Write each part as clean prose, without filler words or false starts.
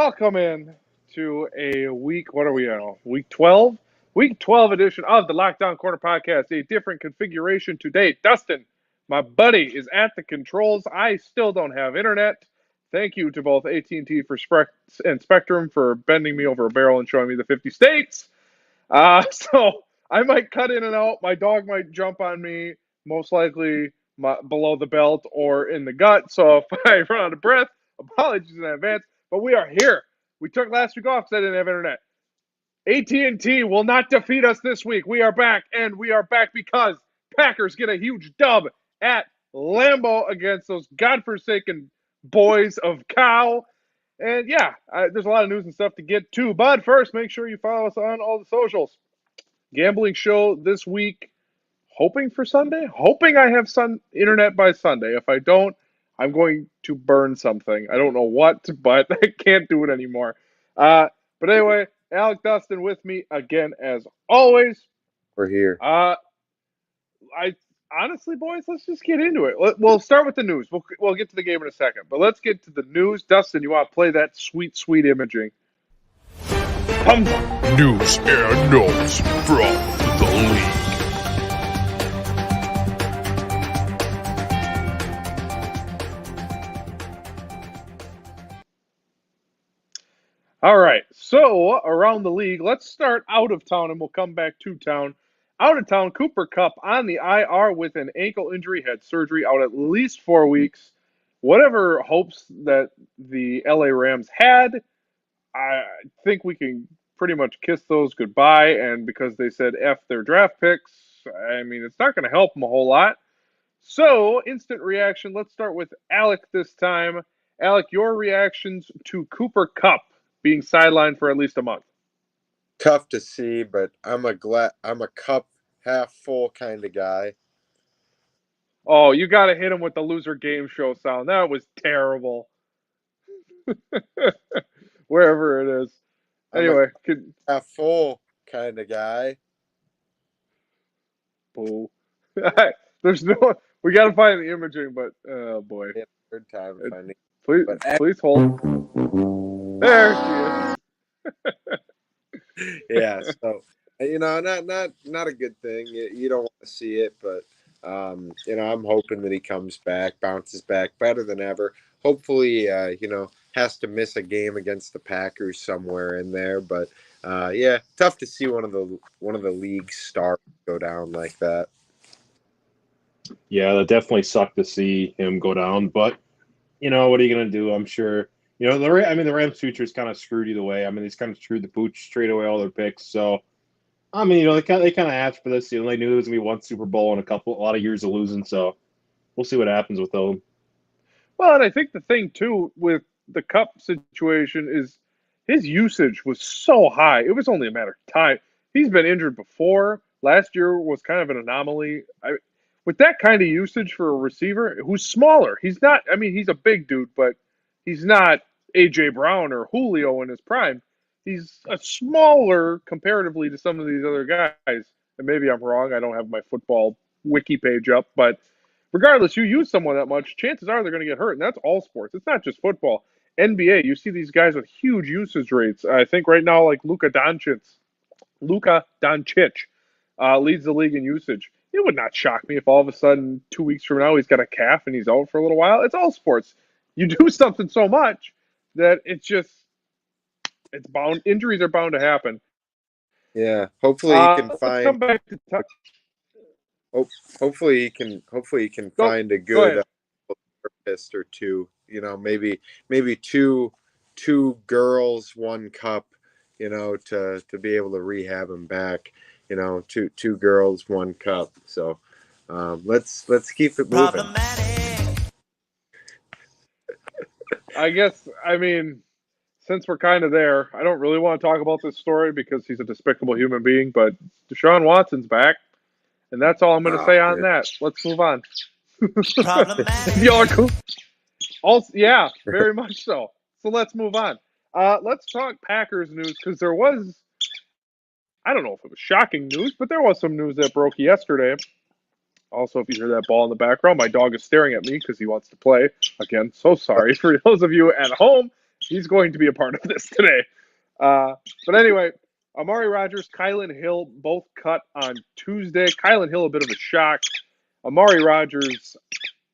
welcome in to a week. What are we on? Week 12? Week 12 edition of the Lockdown Corner podcast. A different configuration today. Dustin, my buddy, is at the controls. I still don't have internet. Thank you to both AT&T and Spectrum for bending me over a barrel and showing me the 50 states. So I might cut in and out. My dog might jump on me, most likely below the belt or in the gut. So if I run out of breath, apologies in advance. But we are here. We took last week off because I didn't have internet. AT&T will not defeat us this week. We are back, and we are back because Packers get a huge dub at Lambeau against those godforsaken boys of cow. And yeah, there's a lot of news and stuff to get to. But first, make sure you follow us on all the socials. Gambling show this week. Hoping for Sunday? Hoping I have internet by Sunday. If I don't, I'm going to burn something. I don't know what, but I can't do it anymore. But anyway, Alec Dustin with me again as always. We're here. I honestly, boys, let's just get into it. We'll start with the news. We'll get to the game in a second, but let's get to the news. Dustin, you want to play that sweet, sweet imaging? Come on. News and notes from the league. All right, so around the league, let's start out of town and we'll come back to town. Out of town, Cooper Kupp on the IR with an ankle injury, had surgery, out at least 4 weeks. Whatever hopes that the LA Rams had, I think we can pretty much kiss those goodbye. And because they said F their draft picks, I mean, it's not going to help them a whole lot. So, instant reaction. Let's start with Alec this time. Alec, your reactions to Cooper Kupp being sidelined for at least a month. Tough to see, but I'm a cup half full kind of guy. Oh, you got to hit him with the loser game show sound. That was terrible. Wherever it is. Anyway, half full kind of guy. Boo. There's no. We got to find the imaging, but oh boy. Yeah, third time finding. Please hold. There she is. Yeah, so not a good thing. You don't want to see it, but I'm hoping that he comes back, bounces back better than ever. Hopefully, has to miss a game against the Packers somewhere in there, but tough to see one of the league stars go down like that. Yeah, that definitely sucked to see him go down, but what are you going to do? I'm sure. The Rams' future is kind of screwed either way. I mean, he's kind of screwed the pooch, trade away all their picks. So, I mean, they kind of asked for this. They knew there was going to be one Super Bowl and a lot of years of losing. So, we'll see what happens with them. Well, and I think the thing, too, with the Kupp situation is his usage was so high. It was only a matter of time. He's been injured before. Last year was kind of an anomaly. With that kind of usage for a receiver who's smaller, he's a big dude, but he's not A.J. Brown or Julio in his prime. He's a smaller comparatively to some of these other guys. And maybe I'm wrong. I don't have my football wiki page up. But regardless, you use someone that much, chances are they're going to get hurt. And that's all sports. It's not just football. NBA, you see these guys with huge usage rates. I think right now, like Luka Doncic leads the league in usage. It would not shock me if all of a sudden 2 weeks from now he's got a calf and he's out for a little while. It's all sports. You do something so much that it's bound. Injuries are bound to happen. Yeah, hopefully he can find. Come back to hopefully he can find a good therapist or two. Maybe two girls, one cup. To be able to rehab him back. Two girls, one cup. So let's keep it moving. I guess, since we're kind of there, I don't really want to talk about this story because he's a despicable human being, but Deshaun Watson's back, and that's all I'm going to say on that. Let's move on. Y'all are cool. Yeah, very much so. So let's move on. Let's talk Packers news because there was, I don't know if it was shocking news, but there was some news that broke yesterday. Also, if you hear that ball in the background, my dog is staring at me because he wants to play. Again, so sorry for those of you at home He's going to be a part of this today. But anyway, Amari Rogers, Kylan Hill both cut on Tuesday. Kylan Hill, a bit of a shock. Amari Rogers,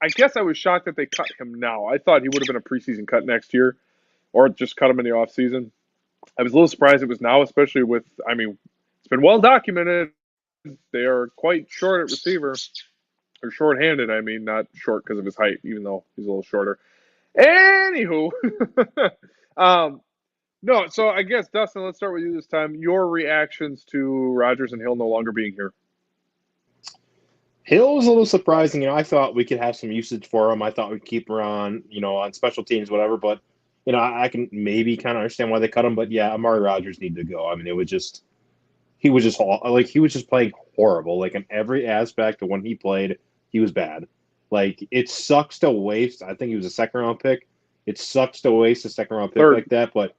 I guess I was shocked that they cut him now. I thought he would have been a preseason cut next year or just cut him in the offseason. I was a little surprised it was now, especially with, it's been well documented. They are quite short at receiver, or short-handed, not short because of his height, even though he's a little shorter. Anywho, no, so I guess, Dustin, let's start with you this time. Your reactions to Rogers and Hill no longer being here. Hill was a little surprising. I thought we could have some usage for him. I thought we'd keep him on, on special teams, whatever. But, I can maybe kind of understand why they cut him. But, yeah, Amari Rogers needed to go. He was just playing horrible. Like, in every aspect of when he played, he was bad. Like, it sucks to waste. I think he was a second-round pick. It sucks to waste a second-round pick like that. But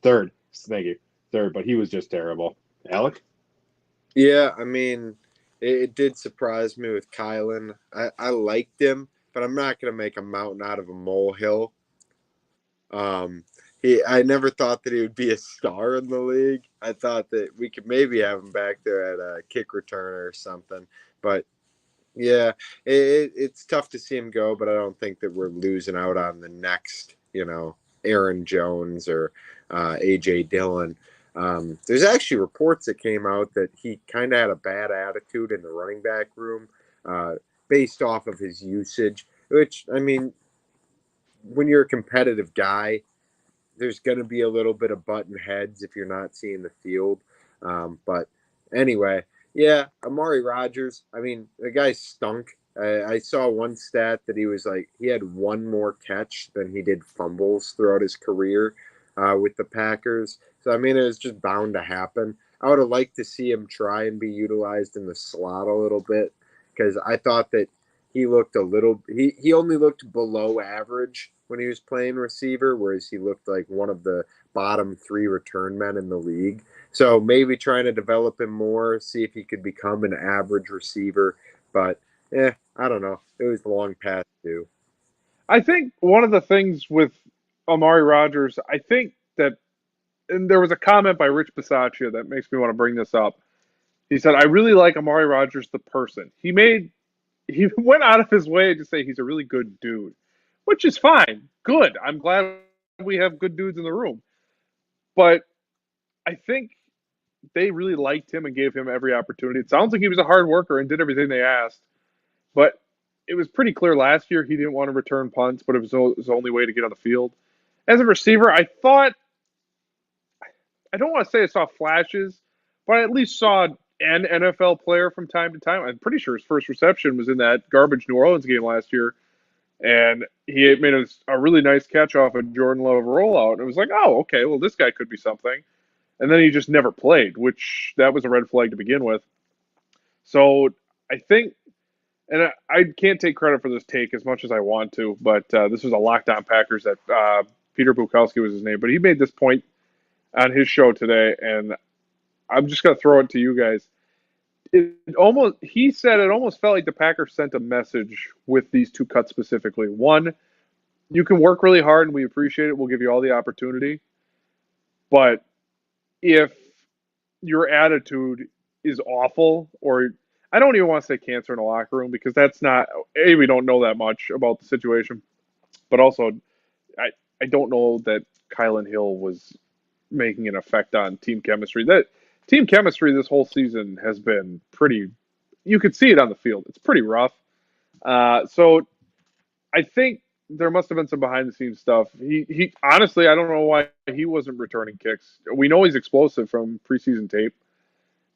third. Thank you. Third. But he was just terrible. Alec? Yeah, it did surprise me with Kylan. I liked him, but I'm not going to make a mountain out of a molehill. I never thought that he would be a star in the league. I thought that we could maybe have him back there at a kick returner or something. But, yeah, it's tough to see him go, but I don't think that we're losing out on the next, Aaron Jones or A.J. Dillon. There's actually reports that came out that he kind of had a bad attitude in the running back room based off of his usage, which, when you're a competitive guy, there's going to be a little bit of button heads if you're not seeing the field. But anyway, yeah, Amari Rogers, the guy stunk. I saw one stat that he had one more catch than he did fumbles throughout his career with the Packers. So, it was just bound to happen. I would have liked to see him try and be utilized in the slot a little bit because I thought that he looked he only looked below average when he was playing receiver, whereas he looked like one of the bottom 3 return men in the league. So maybe trying to develop him more, see if he could become an average receiver. But, I don't know. It was long past due. I think one of the things with Amari Rogers, I think that, and there was a comment by Rich Bisaccia that makes me want to bring this up. He said, I really like Amari Rogers, the person. He went out of his way to say he's a really good dude, which is fine. Good. I'm glad we have good dudes in the room. But I think they really liked him and gave him every opportunity. It sounds like he was a hard worker and did everything they asked. But it was pretty clear last year he didn't want to return punts, but it was his only way to get on the field. As a receiver, I don't want to say I saw flashes, but I at least saw an NFL player from time to time. I'm pretty sure his first reception was in that garbage New Orleans game last year, and he made a really nice catch off a Jordan Love rollout. And it was like, oh, okay, well, this guy could be something. And then he just never played, which that was a red flag to begin with. So I think, and I can't take credit for this take as much as I want to, but this was a Locked On Packers that Peter Bukowski was his name, but he made this point on his show today, and I'm just going to throw it to you guys. He said it almost felt like the Packers sent a message with these 2 cuts specifically. One, you can work really hard and we appreciate it. We'll give you all the opportunity. But if your attitude is awful, or I don't even want to say cancer in a locker room because that's not, we don't know that much about the situation. But also, I don't know that Kylan Hill was making an effect on team chemistry. That team chemistry this whole season has been pretty, you could see it on the field. It's pretty rough. So I think there must have been some behind the scenes stuff. He honestly, I don't know why he wasn't returning kicks. We know he's explosive from preseason tape.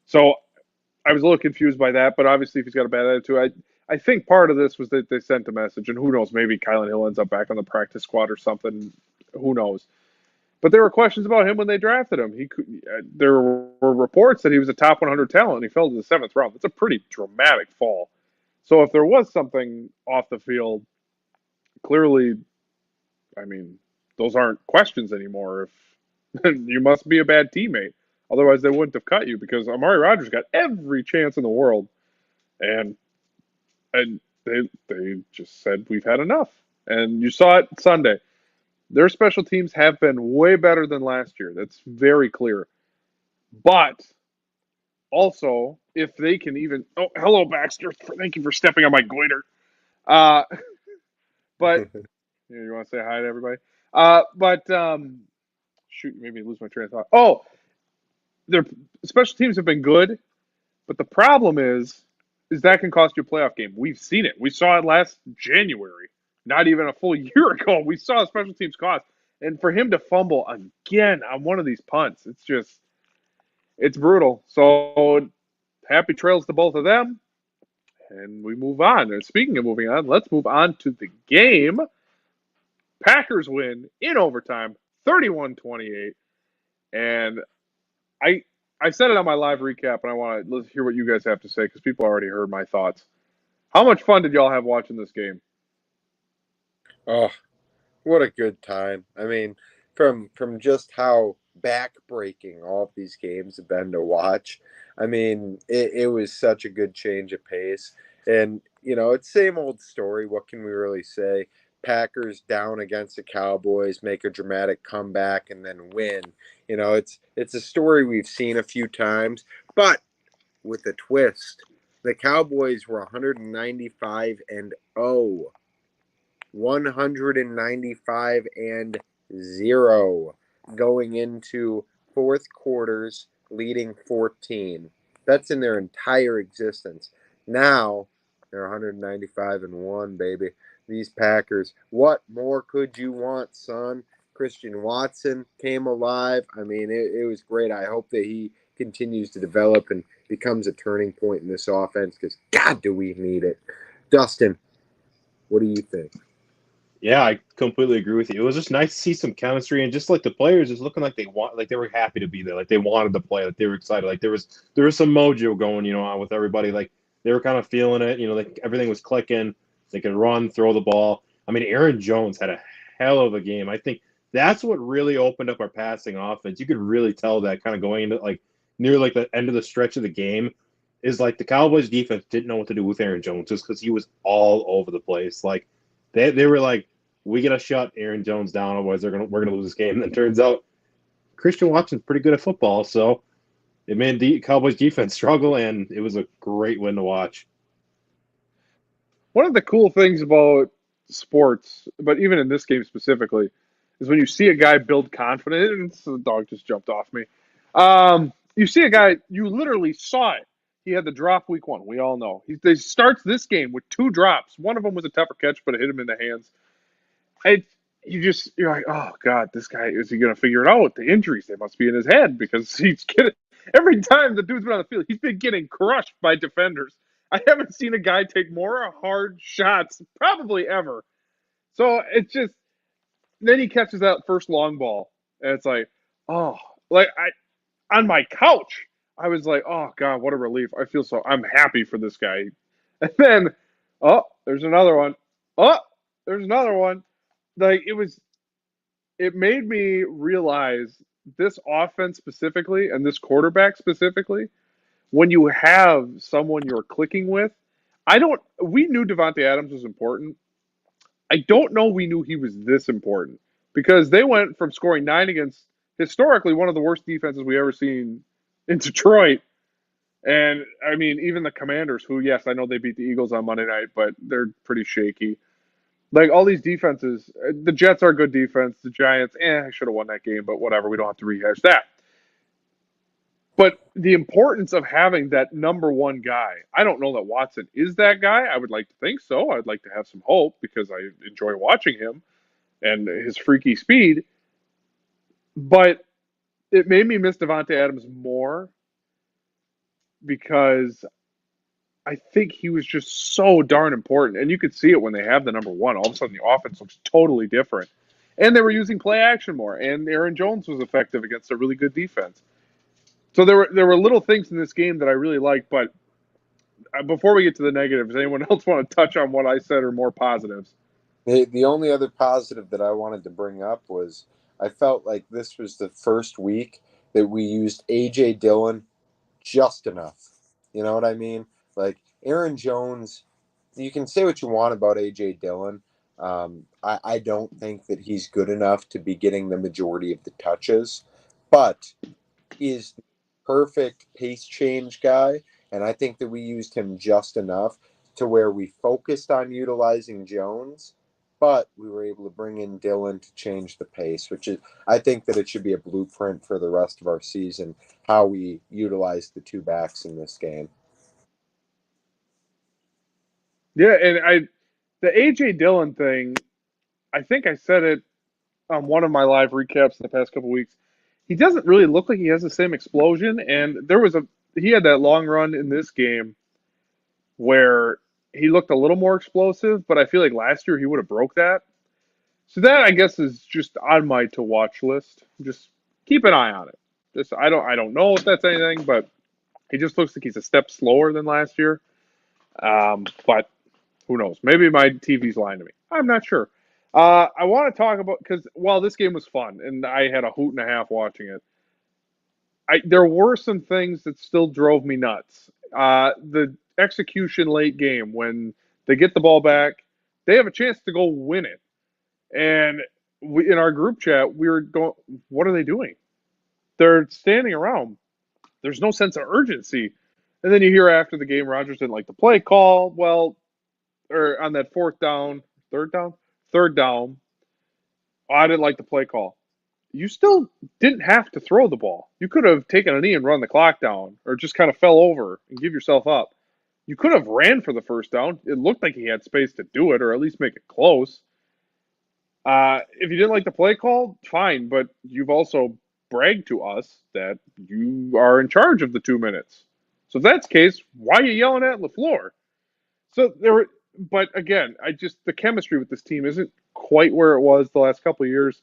So I was a little confused by that, but obviously if he's got a bad attitude, I think part of this was that they sent a message, and who knows, maybe Kylan Hill ends up back on the practice squad or something. Who knows? But there were questions about him when they drafted him. There were reports that he was a top 100 talent, and he fell to the 7th round. That's a pretty dramatic fall. So if there was something off the field, clearly, those aren't questions anymore. If you must be a bad teammate. Otherwise, they wouldn't have cut you because Amari Rogers got every chance in the world. And they just said, we've had enough. And you saw it Sunday. Their special teams have been way better than last year. That's very clear. But also, if they can even, oh, hello Baxter, thank you for stepping on my goiter. Uh, but you want to say hi to everybody? Shoot, maybe lose my train of thought. Oh, their special teams have been good, but the problem is that can cost you a playoff game. We've seen it. We saw it last January. Not even a full year ago. We saw special teams cost. And for him to fumble again on one of these punts, it's brutal. So happy trails to both of them. And we move on. And speaking of moving on, let's move on to the game. Packers win in overtime, 31-28. And I said it on my live recap, and I want to hear what you guys have to say because people already heard my thoughts. How much fun did y'all have watching this game? Oh, what a good time. I mean, from just how backbreaking all of these games have been to watch. I mean, it was such a good change of pace. And, it's same old story. What can we really say? Packers down against the Cowboys, make a dramatic comeback and then win. It's a story we've seen a few times, but with a twist. The Cowboys were 195-0. 195-0 going into fourth quarters, leading 14. That's in their entire existence. Now they're 195-1, baby. These Packers. What more could you want, son? Christian Watson came alive. I mean, it was great. I hope that he continues to develop and becomes a turning point in this offense because, God, do we need it. Dustin, what do you think? Yeah, I completely agree with you. It was just nice to see some chemistry and just like the players just looking like they were happy to be there, like they wanted to play, like they were excited, like there was some mojo going, on with everybody, like they were kind of feeling it, like everything was clicking. They could run, throw the ball. I mean, Aaron Jones had a hell of a game. I think that's what really opened up our passing offense. You could really tell that kind of going into like near like the end of the stretch of the game is like the Cowboys defense didn't know what to do with Aaron Jones just because he was all over the place. Like they were like, we gotta shut Aaron Jones down, otherwise we're gonna lose this game. And then turns out Christian Watson's pretty good at football, so it made the Cowboys defense struggle, and it was a great win to watch. One of the cool things about sports, but even in this game specifically, is when you see a guy build confidence. The dog just jumped off me. You see a guy, you literally saw it. He had the drop week one. We all know. He starts this game with 2 drops. One of them was a tougher catch, but it hit him in the hands. You're like, oh God, this guy, is he going to figure it out? The injuries, they must be in his head because he's getting, every time the dude's been on the field, he's been getting crushed by defenders. I haven't seen a guy take more hard shots probably ever. So it's just, then he catches that first long ball, and it's like, oh, like on my couch, I was like, oh God, what a relief. I'm happy for this guy. And then, oh, there's another one. Oh, there's another one. Like it made me realize this offense specifically and this quarterback specifically, when you have someone you're clicking with, we knew Davante Adams was important. I don't know we knew he was this important because they went from scoring 9 against historically one of the worst defenses we ever seen in Detroit. And I mean, even the Commanders, who, yes, I know they beat the Eagles on Monday night, but they're pretty shaky. Like all these defenses, the Jets are a good defense. The Giants, I should have won that game, but whatever. We don't have to rehash that. But the importance of having that number one guy, I don't know that Watson is that guy. I would like to think so. I'd like to have some hope because I enjoy watching him and his freaky speed. But it made me miss Davante Adams more because I think he was just so darn important. And you could see it when they have the number one. All of a sudden, the offense looks totally different. And they were using play action more. And Aaron Jones was effective against a really good defense. So there were little things in this game that I really liked. But before we get to the negatives, does anyone else want to touch on what I said or more positives? The only other positive that I wanted to bring up was I felt like this was the first week that we used A.J. Dillon just enough. You know what I mean? Like Aaron Jones, you can say what you want about A.J. Dillon. I don't think that he's good enough to be getting the majority of the touches, but he's the perfect pace change guy. And I think that we used him just enough to where we focused on utilizing Jones, but we were able to bring in Dylan to change the pace, which is, I think that it should be a blueprint for the rest of our season, how we utilize the two backs in this game. Yeah, and the AJ Dillon thing, I think I said it on one of my live recaps in the past couple weeks. He doesn't really look like he has the same explosion, and he had that long run in this game where he looked a little more explosive, but I feel like last year he would have broke that. So that I guess is just on my to watch list. Just keep an eye on it. Just I don't know if that's anything, but he just looks like he's a step slower than last year. But who knows? Maybe my TV's lying to me. I'm not sure. I want to talk about because while this game was fun and I had a hoot and a half watching it, there were some things that still drove me nuts. The execution late game when they get the ball back, they have a chance to go win it, and in our group chat we were going, "What are they doing? They're standing around. There's no sense of urgency." And then you hear after the game, Rodgers didn't like the play call. Well, or on that third down. Oh, I didn't like the play call. You still didn't have to throw the ball. You could have taken a knee and run the clock down, or just kind of fell over and give yourself up. You could have ran for the first down. It looked like he had space to do it, or at least make it close. If you didn't like the play call, fine, but you've also bragged to us that you are in charge of the 2 minutes. So if that's the case, why are you yelling at LaFleur? So there were, but again, the chemistry with this team isn't quite where it was the last couple of years.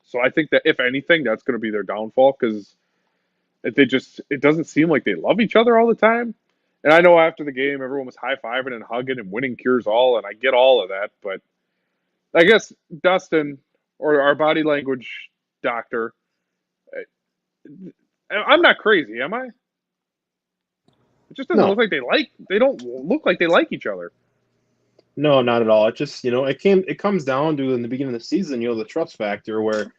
So I think that if anything, that's going to be their downfall because it doesn't seem like they love each other all the time. And I know after the game, everyone was high fiving and hugging and winning cures all, and I get all of that. But I guess Dustin or our body language doctor, I'm not crazy, am I? It just doesn't No. look like they don't look like they like each other. No, not at all. It just, it comes down to in the beginning of the season, the trust factor where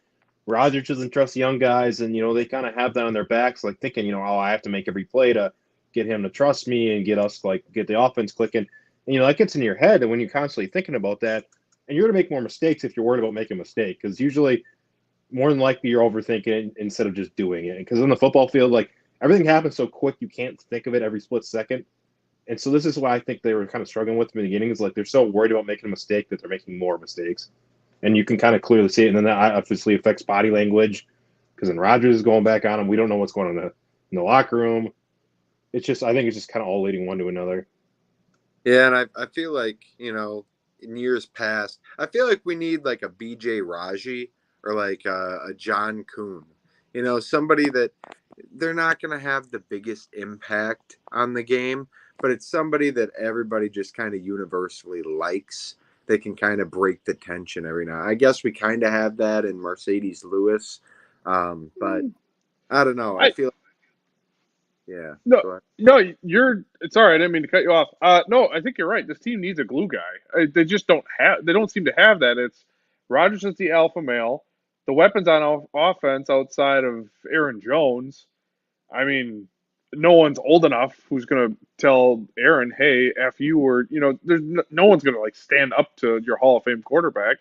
Rodgers doesn't trust young guys and, they kind of have that on their backs, like thinking, oh, I have to make every play to get him to trust me and get us, get the offense clicking. And, that gets in your head. And when you're constantly thinking about that, and you're going to make more mistakes if you're worried about making a mistake, because usually more than likely you're overthinking it instead of just doing it. Because in the football field, everything happens so quick, you can't think of it every split second. And so this is why I think they were kind of struggling with in the beginning is they're so worried about making a mistake that they're making more mistakes. And you can kind of clearly see it. And then that obviously affects body language because then Rodgers is going back on him. We don't know what's going on in the locker room. I think it's just kind of all leading one to another. Yeah, and I feel like, in years past, I feel like we need like a BJ Raji or like a John Kuhn. Somebody that they're not going to have the biggest impact on the game, but it's somebody that everybody just kind of universally likes. They can kind of break the tension every now. I guess we kind of have that in Mercedes Lewis, but I don't know. I feel, yeah. No, it's all right. I didn't mean to cut you off. No, I think you're right. This team needs a glue guy. They just they don't seem to have that. It's Rodgers is the alpha male. The weapons on offense outside of Aaron Jones. I mean, no one's old enough who's going to tell Aaron, hey, F you, or, there's no one's going to stand up to your Hall of Fame quarterback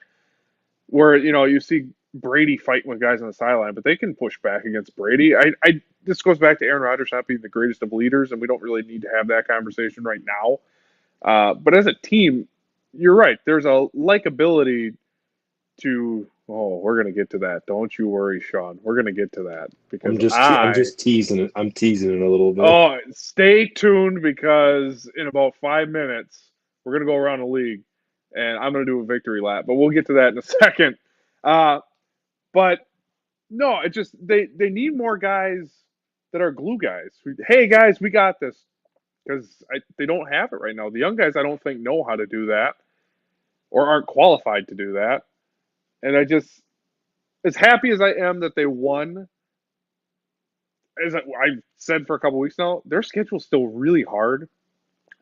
where, you see Brady fighting with guys on the sideline, but they can push back against Brady. This goes back to Aaron Rodgers not being the greatest of leaders, and we don't really need to have that conversation right now. But as a team, you're right. There's a likability to. Oh, we're gonna get to that. Don't you worry, Sean. We're gonna get to that because I'm just teasing it. I'm teasing it a little bit. Oh, stay tuned because in about 5 minutes we're gonna go around the league, and I'm gonna do a victory lap. But we'll get to that in a second. But no, it just they need more guys that are glue guys. Hey guys, we got this because they don't have it right now. The young guys I don't think know how to do that or aren't qualified to do that. And as happy as I am that they won, as I've said for a couple weeks now, their schedule's still really hard,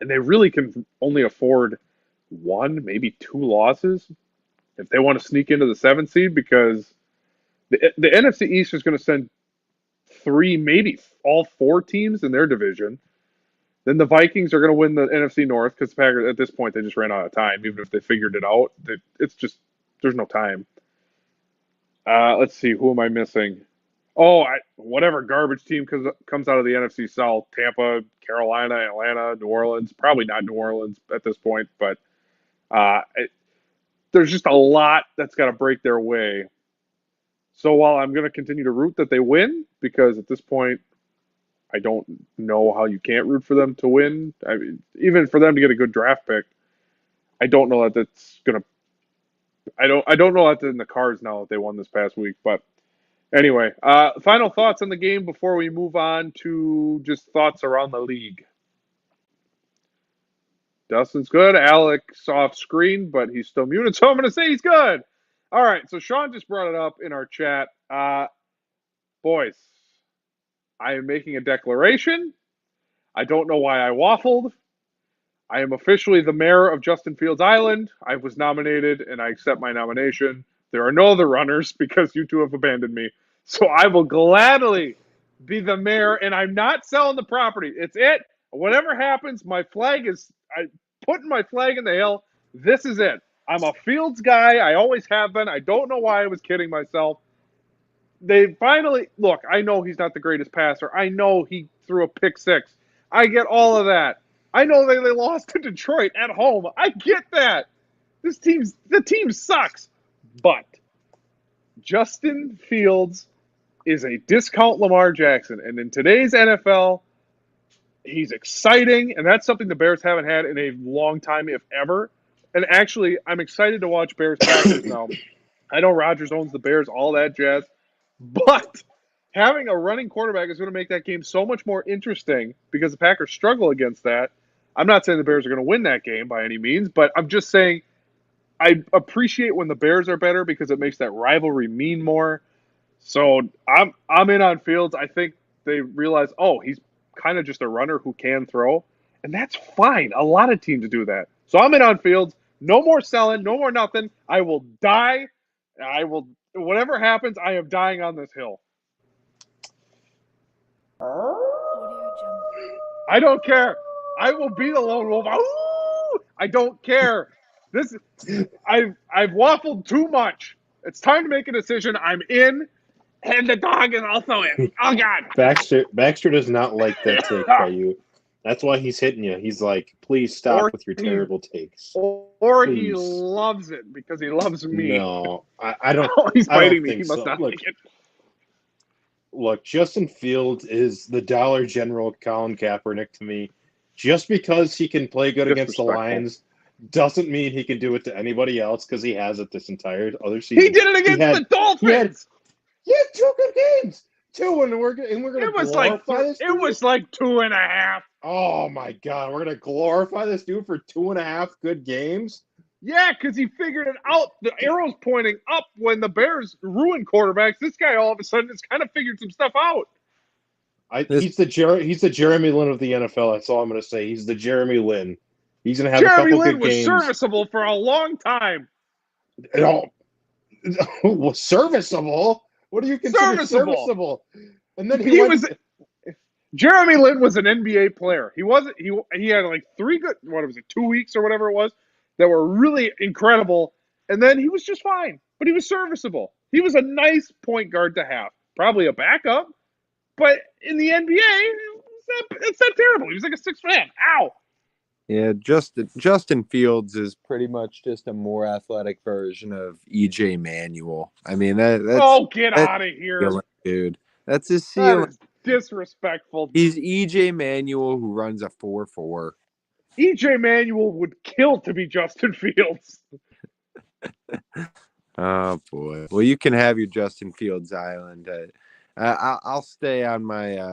and they really can only afford one, maybe two losses. if they want to sneak into the 7th seed, because the NFC East is going to send 3, maybe all 4 teams in their division. Then the Vikings are going to win the NFC North because the Packers, at this point, they just ran out of time. Even if they figured it out, it's just, there's no time. Let's see, who am I missing? Oh, whatever garbage team comes out of the NFC South, Tampa, Carolina, Atlanta, New Orleans. Probably not New Orleans at this point, but there's just a lot that's got to break their way. So while I'm going to continue to root that they win, because at this point, I don't know how you can't root for them to win. I mean, even for them to get a good draft pick, I don't know that that's going to. I don't know that's in the cards now that they won this past week. But anyway, final thoughts on the game before we move on to just thoughts around the league. Dustin's good. Alex off screen, but he's still muted, so I'm going to say he's good. All right, so Sean just brought it up in our chat. Boys, I am making a declaration. I don't know why I waffled. I am officially the mayor of Justin Fields Island. I was nominated, and I accept my nomination. There are no other runners because you two have abandoned me. So I will gladly be the mayor, and I'm not selling the property. It's it. Whatever happens, my flag is putting my flag in the hill. This is it. I'm a Fields guy. I always have been. I don't know why I was kidding myself. They finally look. I know he's not the greatest passer. I know he threw a pick 6. I get all of that. I know they lost to Detroit at home. I get that. The team sucks. But Justin Fields is a discount Lamar Jackson. And in today's NFL, he's exciting. And that's something the Bears haven't had in a long time, if ever. And actually, I'm excited to watch Bears Packers now. I know Rodgers owns the Bears, all that jazz. But having a running quarterback is going to make that game so much more interesting because the Packers struggle against that. I'm not saying the Bears are going to win that game by any means, but I'm just saying I appreciate when the Bears are better because it makes that rivalry mean more. So I'm in on Fields. I think they realize, oh, he's kind of just a runner who can throw, and that's fine. A lot of teams do that. So I'm in on Fields. No more selling, no more nothing. I will die. Whatever happens, I am dying on this hill. I don't care. I will be the lone wolf. I don't care. I've waffled too much. It's time to make a decision. I'm in, and the dog is also in. Oh God. Baxter does not like that take by you. That's why he's hitting you. He's like, please stop with your terrible takes. Or he loves it because he loves me. No, I don't. He's biting me. He must not like it. Look, Justin Fields is the Dollar General Colin Kaepernick to me. Just because he can play good against the Lions doesn't mean he can do it to anybody else because he has it this entire other season. He did it against the Dolphins. He had 2 good games. 2, and we're going to glorify this dude? It was like 2.5. Oh, my God. We're going to glorify this dude for 2.5 good games? Yeah, because he figured it out. The arrow's pointing up when the Bears ruin quarterbacks. This guy all of a sudden has kind of figured some stuff out. He's the Jeremy Lin of the NFL. That's all I'm going to say. He's the Jeremy Lin. He's going to have Jeremy a couple Lin good games. was serviceable for a long time. Serviceable? What do you consider serviceable? And then Jeremy Lin was an NBA player. He had like 3 good, 2 weeks or whatever it was, that were really incredible. And then he was just fine, but he was serviceable. He was a nice point guard to have. Probably a backup, but in the NBA, it's not terrible. He was like a 6th man. Ow. Yeah, Justin Fields is pretty much just a more athletic version of EJ Manuel. I mean, that's get out of here, dude. That's his ceiling. That is disrespectful. He's EJ Manuel who runs a 4.4. EJ Manuel would kill to be Justin Fields. Oh boy. Well, you can have your Justin Fields Island. I'll stay on my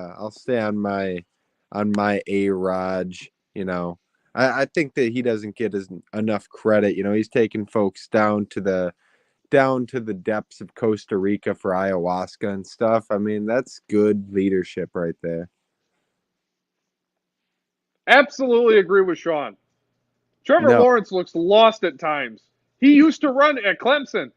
A-Raj. You know, I think that he doesn't get enough credit. You know, he's taking folks down to the depths of Costa Rica for ayahuasca and stuff. I mean, that's good leadership right there. Absolutely agree with Sean. Trevor Lawrence looks lost at times. He used to run at Clemson.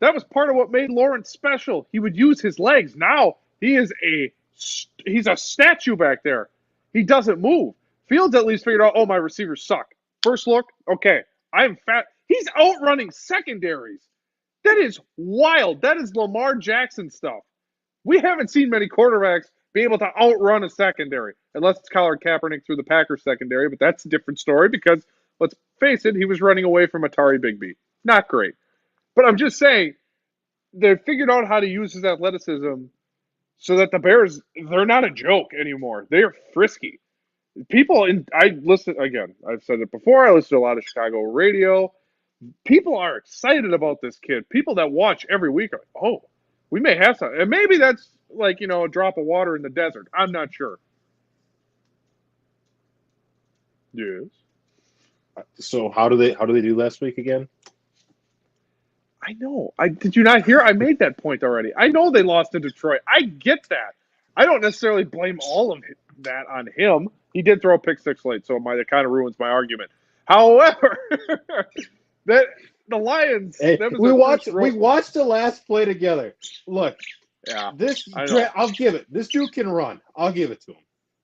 That was part of what made Lawrence special. He would use his legs. Now he's a statue back there. He doesn't move. Fields at least figured out, oh, my receivers suck. First look, okay, I'm fat. He's outrunning secondaries. That is wild. That is Lamar Jackson stuff. We haven't seen many quarterbacks be able to outrun a secondary, unless it's Colin Kaepernick through the Packers secondary, but that's a different story because, let's face it, he was running away from Atari Bigby. Not great. But I'm just saying, they figured out how to use his athleticism so that the Bears, they're not a joke anymore. They are frisky. I listen, again, I've said it before, I listen to a lot of Chicago radio. People are excited about this kid. People that watch every week are like, oh, we may have some. And maybe that's like, a drop of water in the desert. I'm not sure. Yes. So how do they do last week again? I know. Did you not hear? I made that point already. I know they lost to Detroit. I get that. I don't necessarily blame all of that on him. He did throw a pick six late, so that kind of ruins my argument. However, the Lions. Hey, that was we watched the last play together. Look, yeah, I'll give it. This dude can run. I'll give it to him.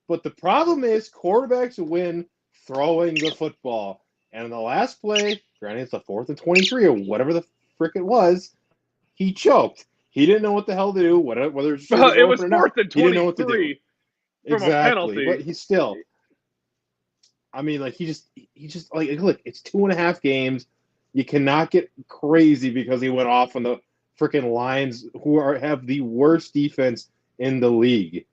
But the problem is quarterbacks win throwing the football. And in the last play, granted it's the 4th and 23 or whatever the frick it was, he choked. He didn't know what the hell to do. Whether it was 4th and 23. He didn't know what to do. From exactly, a penalty. But he's still. I mean, like he just like look. It's 2.5 games. You cannot get crazy because he went off on the freaking Lions, who have the worst defense in the league.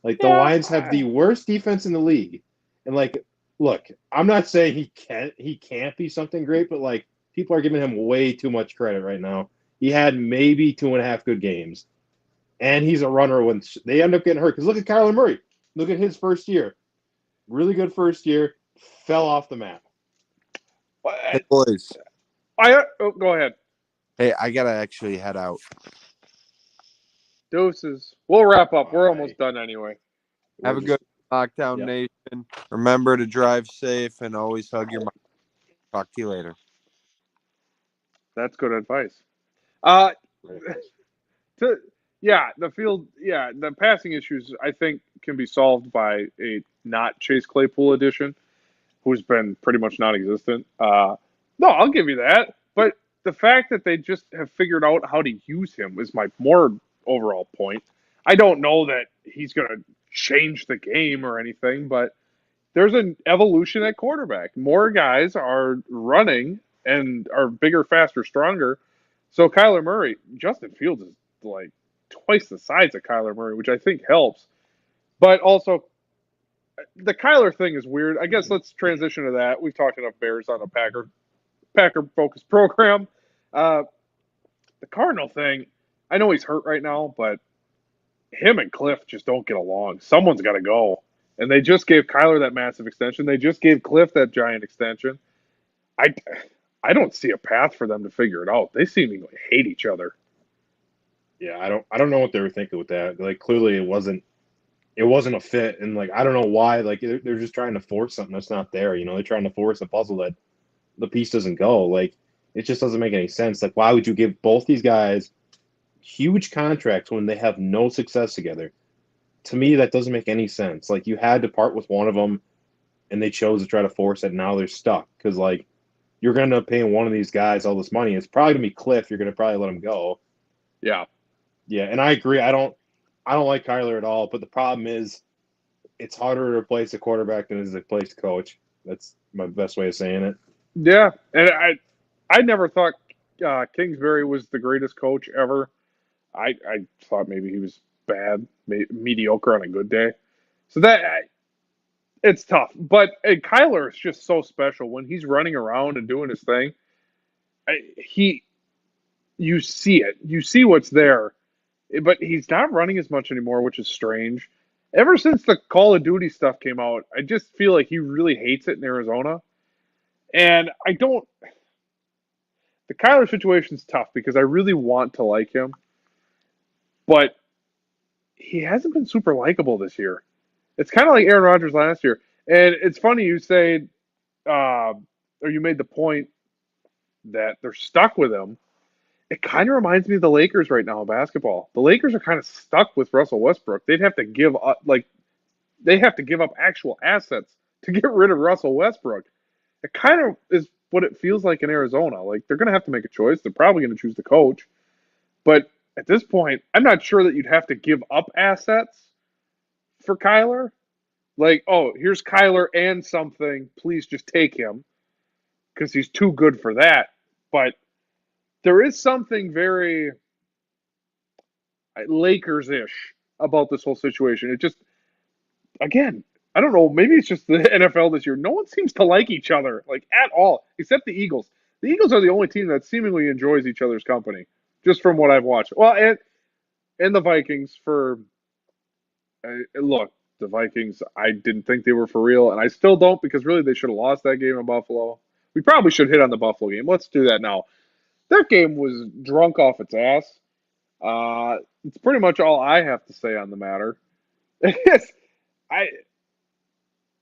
Like the Lions have the worst defense in the league, and like, look, I'm not saying he can't be something great, but like people are giving him way too much credit right now. He had maybe 2.5 good games, and he's a runner when they end up getting hurt. Because look at Kyler Murray. Look at his first year, really good first year, fell off the map. Hey, boys. Go ahead. Hey, I gotta actually head out. Deuces. We'll wrap up. We're almost done anyway. Have a good Lockdown Nation. Remember to drive safe and always hug your mom. Talk to you later. That's good advice. The passing issues I think can be solved by a not Chase Claypool addition, who's been pretty much non-existent. No, I'll give you that. But the fact that they just have figured out how to use him is my more overall point. I don't know that he's going to change the game or anything, but there's an evolution at quarterback. More guys are running and are bigger, faster, stronger. So Kyler Murray, Justin Fields is like twice the size of Kyler Murray, which I think helps. But also, the Kyler thing is weird. I guess let's transition to that. We've talked enough Bears on a Packer-focused program. The Cardinal thing, I know he's hurt right now, but him and Cliff just don't get along. Someone's got to go. And they just gave Kyler that massive extension. They just gave Cliff that giant extension. I don't see a path for them to figure it out. They seemingly hate each other. Yeah, I don't know what they were thinking with that. Like clearly it wasn't a fit, and like I don't know why. Like they're just trying to force something that's not there. They're trying to force a puzzle that the piece doesn't go. Like it just doesn't make any sense. Like why would you give both these guys huge contracts when they have no success together? To me, that doesn't make any sense. Like you had to part with one of them, and they chose to try to force it. Now they're stuck because like you're going to end up paying one of these guys all this money. It's probably going to be Cliff. You're going to probably let him go. Yeah. Yeah, and I agree. I don't like Kyler at all. But the problem is, it's harder to replace a quarterback than it is to replace a coach. That's my best way of saying it. Yeah, and I never thought Kingsbury was the greatest coach ever. I thought maybe he was bad, mediocre on a good day. So it's tough. But Kyler is just so special when he's running around and doing his thing. You see it. You see what's there. But he's not running as much anymore, which is strange. Ever since the Call of Duty stuff came out, I just feel like he really hates it in Arizona. And the Kyler situation's tough because I really want to like him. But he hasn't been super likable this year. It's kind of like Aaron Rodgers last year. And it's funny you say, or you made the point that they're stuck with him. It kind of reminds me of the Lakers right now in basketball. The Lakers are kind of stuck with Russell Westbrook. They'd have to give up actual assets to get rid of Russell Westbrook. It kind of is what it feels like in Arizona. Like they're going to have to make a choice. They're probably going to choose the coach. But at this point, I'm not sure that you'd have to give up assets for Kyler. Like, oh, here's Kyler and something. Please just take him because he's too good for that. But there is something very Lakers-ish about this whole situation. It just, again, I don't know. Maybe it's just the NFL this year. No one seems to like each other, like at all, except the Eagles. The Eagles are the only team that seemingly enjoys each other's company, just from what I've watched. Well, and the Vikings look, the Vikings, I didn't think they were for real, and I still don't because really they should have lost that game in Buffalo. We probably should hit on the Buffalo game. Let's do that now. That game was drunk off its ass. It's pretty much all I have to say on the matter. I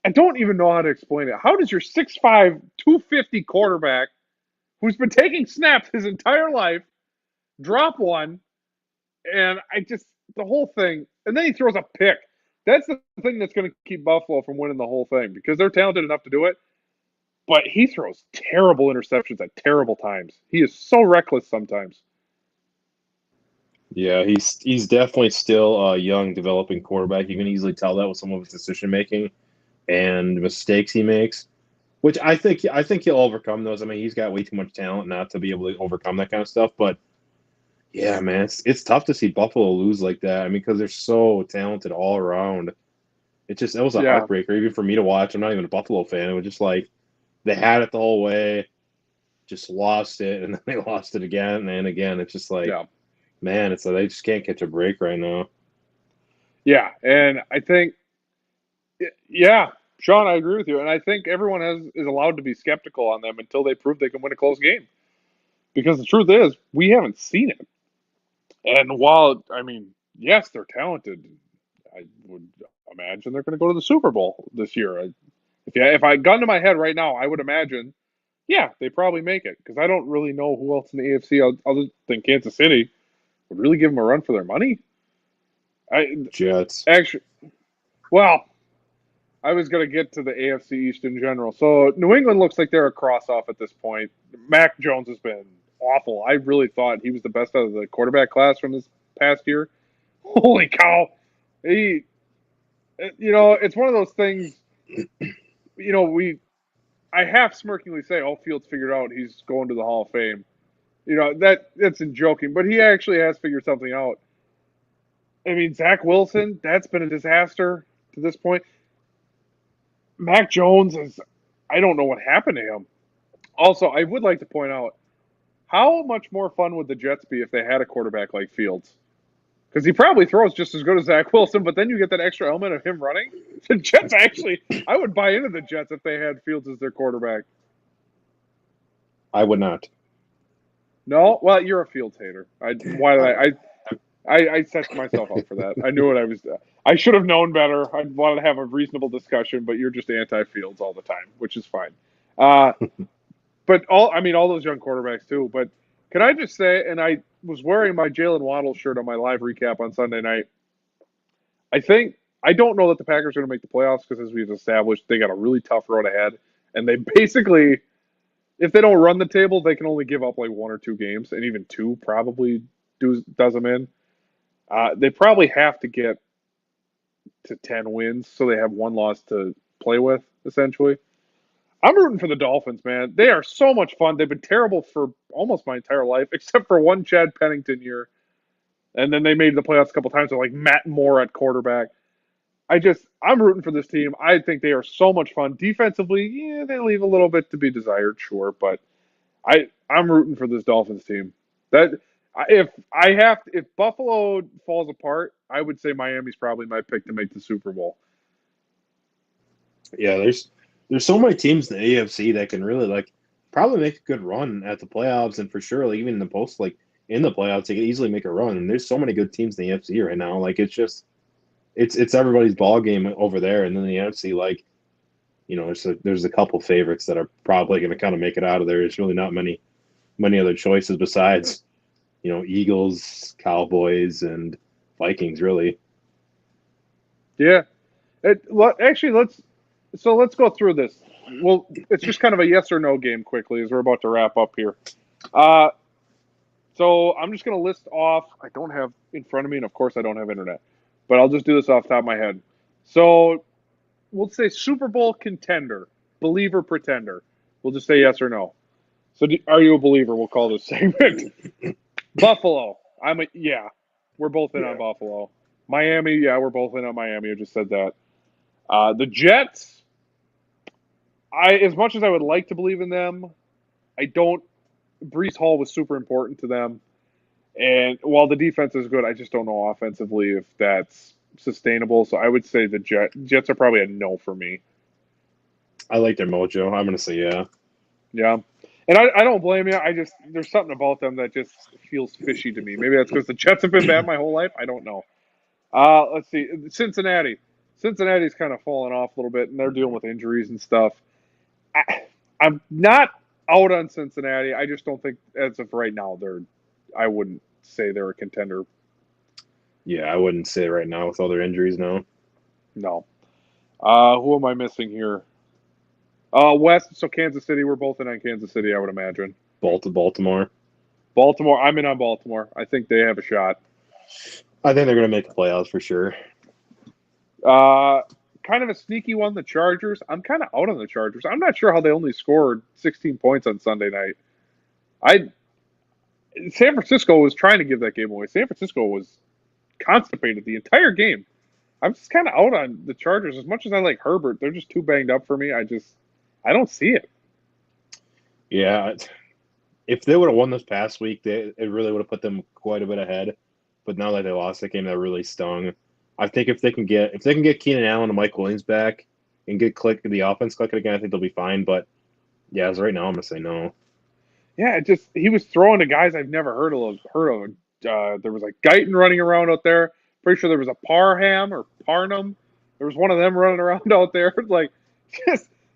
I don't even know how to explain it. How does your 6'5", 250 quarterback, who's been taking snaps his entire life, drop one? And the whole thing, and then he throws a pick. That's the thing that's going to keep Buffalo from winning the whole thing because they're talented enough to do it. But he throws terrible interceptions at terrible times. He is so reckless sometimes. Yeah, he's definitely still a young, developing quarterback. You can easily tell that with some of his decision making and mistakes he makes, which I think he'll overcome those. I mean, he's got way too much talent not to be able to overcome that kind of stuff. But yeah, man, it's tough to see Buffalo lose like that. I mean, because they're so talented all around. It was a heartbreaker, even for me to watch. I'm not even a Buffalo fan. It was just like they had it the whole way, just lost it, and then they lost it again and again. It's just like, man, it's like they just can't catch a break right now. Yeah, and I think, Sean, I agree with you, and I think everyone is allowed to be skeptical on them until they prove they can win a close game. Because the truth is, we haven't seen it. And while, I mean, yes, they're talented, I would imagine they're going to go to the Super Bowl this year. If I gun to my head right now, I would imagine, yeah, they probably make it. Because I don't really know who else in the AFC other than Kansas City would really give them a run for their money. Jets. Actually, well, I was going to get to the AFC East in general. So New England looks like they're a cross-off at this point. Mac Jones has been awful. I really thought he was the best out of the quarterback class from this past year. Holy cow. It's one of those things, I half smirkingly say, oh, Fields figured out he's going to the Hall of Fame. That's in joking, but he actually has figured something out. I mean, Zach Wilson, that's been a disaster to this point. Mac Jones I don't know what happened to him. Also, I would like to point out, how much more fun would the Jets be if they had a quarterback like Fields? Because he probably throws just as good as Zach Wilson, but then you get that extra element of him running. The Jets I would buy into the Jets if they had Fields as their quarterback. I would not. No? Well, you're a Fields hater. I set myself up for that. I knew what I was doing. I should have known better. I wanted to have a reasonable discussion, but you're just anti-Fields all the time, which is fine. But all those young quarterbacks too. But can I just say, and I was wearing my Jalen Waddle shirt on my live recap on Sunday night. I don't know that the Packers are going to make the playoffs because, as we've established, they got a really tough road ahead, and they basically, if they don't run the table, they can only give up like 1 or 2 games, and even 2 probably does them in. They probably have to get to 10 wins so they have 1 loss to play with, essentially. I'm rooting for the Dolphins, man. They are so much fun. They've been terrible for almost my entire life, except for 1 Chad Pennington year. And then they made the playoffs a couple times with like Matt Moore at quarterback. I'm rooting for this team. I think they are so much fun. Defensively, yeah, they leave a little bit to be desired, sure, but I'm rooting for this Dolphins team. If Buffalo falls apart, I would say Miami's probably my pick to make the Super Bowl. Yeah, there's so many teams in the AFC that can really probably make a good run at the playoffs, and for sure, even in the in the playoffs, they can easily make a run. And there's so many good teams in the AFC right now. It's just it's everybody's ball game over there, and then the NFC, there's a couple favorites that are probably going to kind of make it out of there. There's really not many many other choices besides, Eagles, Cowboys, and Vikings, really. Yeah. Actually, let's go through this. Well, it's just kind of a yes or no game quickly as we're about to wrap up here. So I'm just going to list off. I don't have in front of me, and of course I don't have internet, but I'll just do this off the top of my head. So we'll say Super Bowl contender, believer, pretender. We'll just say yes or no. So are you a believer? We'll call this segment. Buffalo. Yeah. We're both in on Buffalo. Miami. Yeah, we're both in on Miami. I just said that. The Jets. As much as I would like to believe in them, I don't. Brees Hall was super important to them. And while the defense is good, I just don't know offensively if that's sustainable. So I would say the Jets are probably a no for me. I like their mojo. I'm going to say yeah. Yeah. And I don't blame you. There's something about them that just feels fishy to me. Maybe that's because the Jets have been bad my whole life. I don't know. Let's see. Cincinnati. Cincinnati's kind of fallen off a little bit, and they're dealing with injuries and stuff. I'm not out on Cincinnati. I just don't think, as of right now, I wouldn't say they're a contender. Yeah, I wouldn't say right now with all their injuries, no. No. Who am I missing here? West, so Kansas City. We're both in on Kansas City, I would imagine. Baltimore. Baltimore. I'm in on Baltimore. I think they have a shot. I think they're going to make the playoffs for sure. Kind of a sneaky one, the Chargers. I'm kind of out on the Chargers. I'm not sure how they only scored 16 points on Sunday night. San Francisco was trying to give that game away. San Francisco was constipated the entire game. I'm just kind of out on the Chargers. As much as I like Herbert, they're just too banged up for me. I don't see it. Yeah. If they would have won this past week, it really would have put them quite a bit ahead. But now that they lost that game, that really stung. I think if they can get Keenan Allen and Mike Williams back and get the offense clicking again, I think they'll be fine. But yeah, as right now, I'm gonna say no. Yeah, he was throwing to guys I've never heard of. There was like Guyton running around out there. Pretty sure there was a Parham or Parnum. There was one of them running around out there.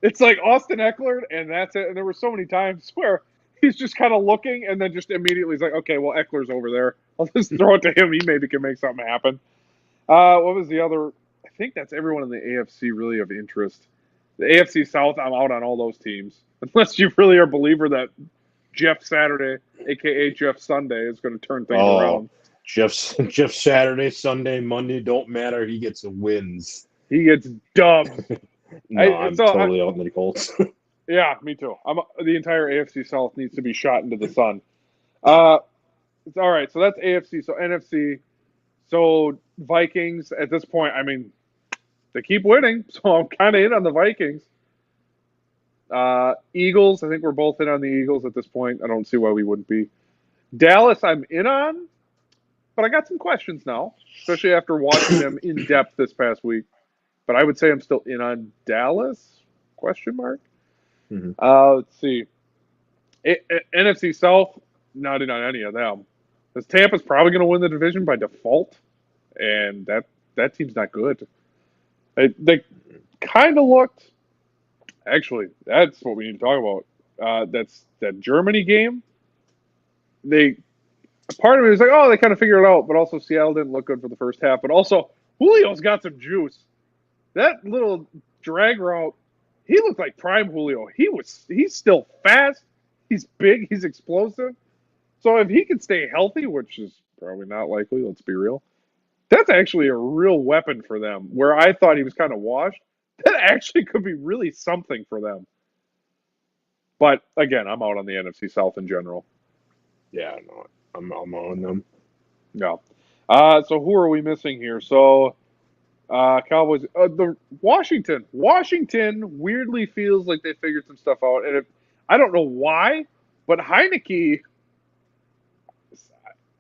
It's like Austin Eckler, and that's it. And there were so many times where he's just kind of looking, and then just immediately he's like, okay, well, Eckler's over there. I'll just throw it to him. He maybe can make something happen. What was the other? I think that's everyone in the AFC really of interest. The AFC South, I'm out on all those teams. Unless you really are a believer that Jeff Saturday, a.k.a. Jeff Sunday, is going to turn things around. Jeff Saturday, Sunday, Monday, don't matter. He gets wins. He gets dubbed. I'm totally out on the Colts. Yeah, me too. The entire AFC South needs to be shot into the sun. All right, so that's AFC. So NFC. So Vikings, at this point, I mean, they keep winning, so I'm kind of in on the Vikings. Eagles, I think we're both in on the Eagles at this point. I don't see why we wouldn't be. Dallas, I'm in on, but I got some questions now, especially after watching them in depth this past week. But I would say I'm still in on Dallas, question mark. Mm-hmm. Let's see. NFC South, not in on any of them. Because Tampa's probably going to win the division by default, and that team's not good. They kind of looked. Actually, that's what we need to talk about. That's that Germany game. Part of me was like, oh, they kind of figured it out, but also Seattle didn't look good for the first half. But also, Julio's got some juice. That little drag route, he looked like prime Julio. He's still fast. He's big. He's explosive. So if he can stay healthy, which is probably not likely, let's be real, that's actually a real weapon for them. Where I thought he was kind of washed, that actually could be really something for them. But again, I'm out on the NFC South in general. Yeah, no, I'm on them. Yeah. So who are we missing here? So Cowboys, the Washington weirdly feels like they figured some stuff out, and I don't know why, but Heineke.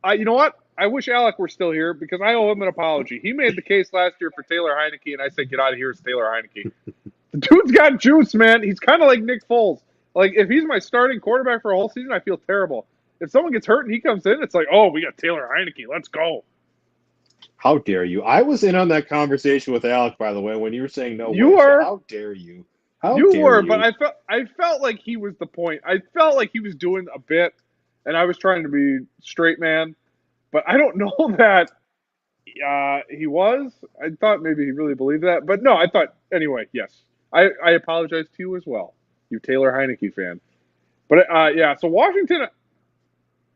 You know what? I wish Alec were still here because I owe him an apology. He made the case last year for Taylor Heineke, and I said, get out of here, it's Taylor Heineke. The dude's got juice, man. He's kind of like Nick Foles. Like, if he's my starting quarterback for a whole season, I feel terrible. If someone gets hurt and he comes in, it's like, oh, we got Taylor Heineke. Let's go. How dare you? I was in on that conversation with Alec, by the way, when you were saying no. You were. So how dare you? You were, but I felt like he was the point. I felt like he was doing a bit. and I was trying to be straight man, but I don't know that he was. I thought maybe he really believed that, but no, I thought anyway. Yes, I apologize to you as well, you Taylor Heineke fan. But yeah, so Washington,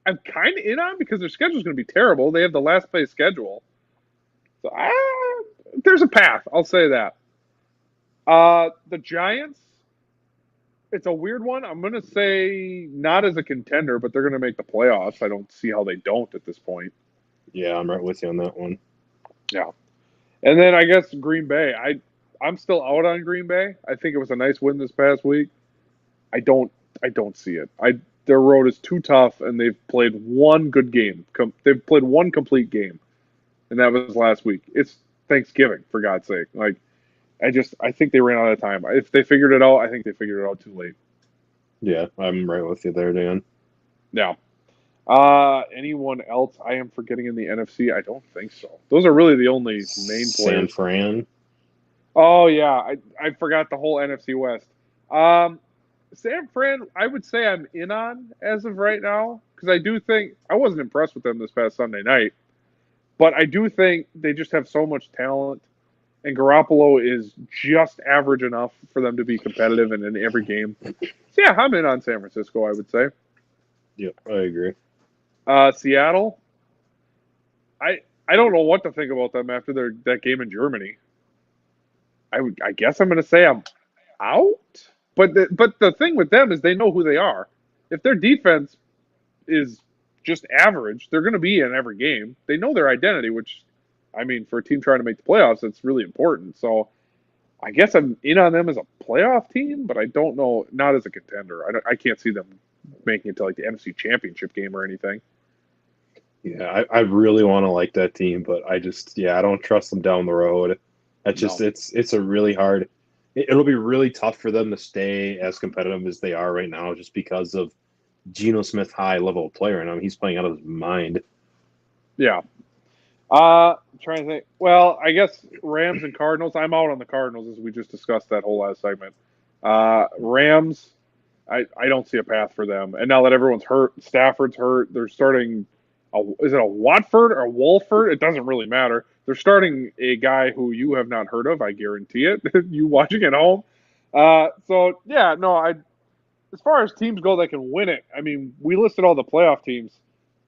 I'm kind of in on because their schedule is going to be terrible. They have the last place schedule, so there's a path. I'll say that. The Giants, it's a weird one. I'm going to say not as a contender, but they're going to make the playoffs. I don't see how they don't at this point. Yeah, I'm right with you on that one. Yeah. And then I guess Green Bay. I'm still out on Green Bay. I think it was a nice win this past week. I don't see it. Their road is too tough, and they've played one good game. They've played one complete game, and that was last week. It's Thanksgiving, for God's sake. Like, I think they ran out of time. If they figured it out, I think they figured it out too late. Yeah, I'm right with you there, Dan. Yeah. Anyone else I am forgetting in the NFC? I don't think so. Those are really the only main San players. Fran. Oh yeah, I forgot the whole NFC West. San Fran, I would say I'm in on as of right now because I do think I wasn't impressed with them this past Sunday night, but I do think they just have so much talent, and Garoppolo is just average enough for them to be competitive in every game. So yeah, I'm in on San Francisco. I would say. Yep, I agree. Seattle, I don't know what to think about them after that game in Germany. I guess I'm going to say I'm out. But the thing with them is they know who they are. If their defense is just average, they're going to be in every game. They know their identity, which, I mean, for a team trying to make the playoffs, it's really important. So I guess I'm in on them as a playoff team, but I don't know, not as a contender. I can't see them making it to like the NFC Championship game or anything. Yeah, I really want to like that team, but I don't trust them down the road. That's just it's a really hard. It'll be really tough for them to stay as competitive as they are right now, just because of Geno Smith, high level player, and he's playing out of his mind. Yeah. I'm trying to think. Well, I guess Rams and Cardinals. I'm out on the Cardinals as we just discussed that whole last segment. Rams, I don't see a path for them. And now that everyone's hurt, Stafford's hurt. They're starting. Is it a Watford or a Wolford? It doesn't really matter. They're starting a guy who you have not heard of. I guarantee it. You watching at home. So yeah, no. As far as teams go that can win it, I mean, we listed all the playoff teams.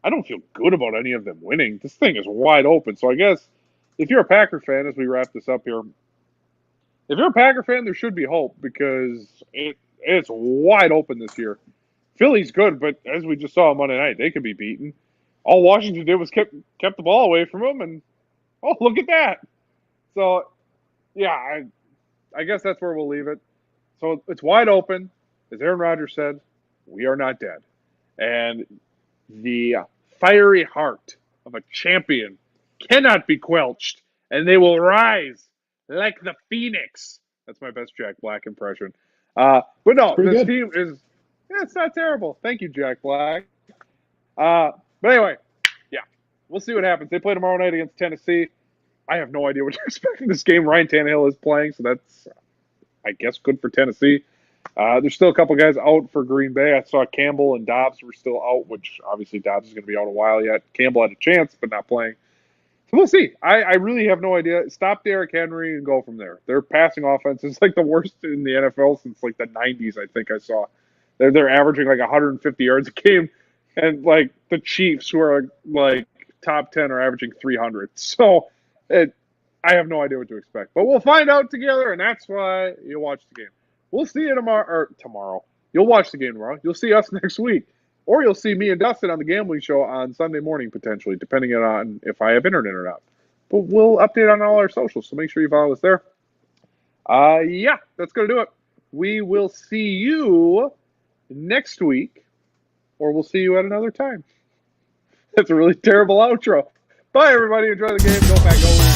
I don't feel good about any of them winning. This thing is wide open. So I guess if you're a Packer fan, as we wrap this up here, if you're a Packer fan, there should be hope because it's wide open this year. Philly's good, but as we just saw on Monday night, they could be beaten. All Washington did was kept the ball away from them, and oh, look at that. So, yeah, I guess that's where we'll leave it. So it's wide open. As Aaron Rodgers said, we are not dead. And the fiery heart of a champion cannot be quelched, and they will rise like the phoenix. That's my best Jack Black impression. But no, this team is, it's not terrible. Thank you, Jack Black. But anyway, yeah, we'll see what happens. They play tomorrow night against Tennessee. I have no idea what to expect in this game. Ryan Tannehill is playing, so that's, I guess, good for Tennessee. There's still a couple guys out for Green Bay. I saw Campbell and Dobbs were still out, which obviously Dobbs is going to be out a while yet. Campbell had a chance, but not playing. So we'll see. I really have no idea. Stop Derrick Henry and go from there. Their passing offense is like the worst in the NFL since like the 90s, I think I saw. They're averaging like 150 yards a game. And like the Chiefs, who are like top 10, are averaging 300. So I have no idea what to expect. But we'll find out together, and that's why you'll watch the game. We'll see you tomorrow. You'll watch the game tomorrow. You'll see us next week. Or you'll see me and Dustin on the Gambling Show on Sunday morning, potentially, depending on if I have internet or not. But we'll update on all our socials, so make sure you follow us there. Yeah, that's going to do it. We will see you next week, or we'll see you at another time. That's a really terrible outro. Bye, everybody. Enjoy the game. Go back over.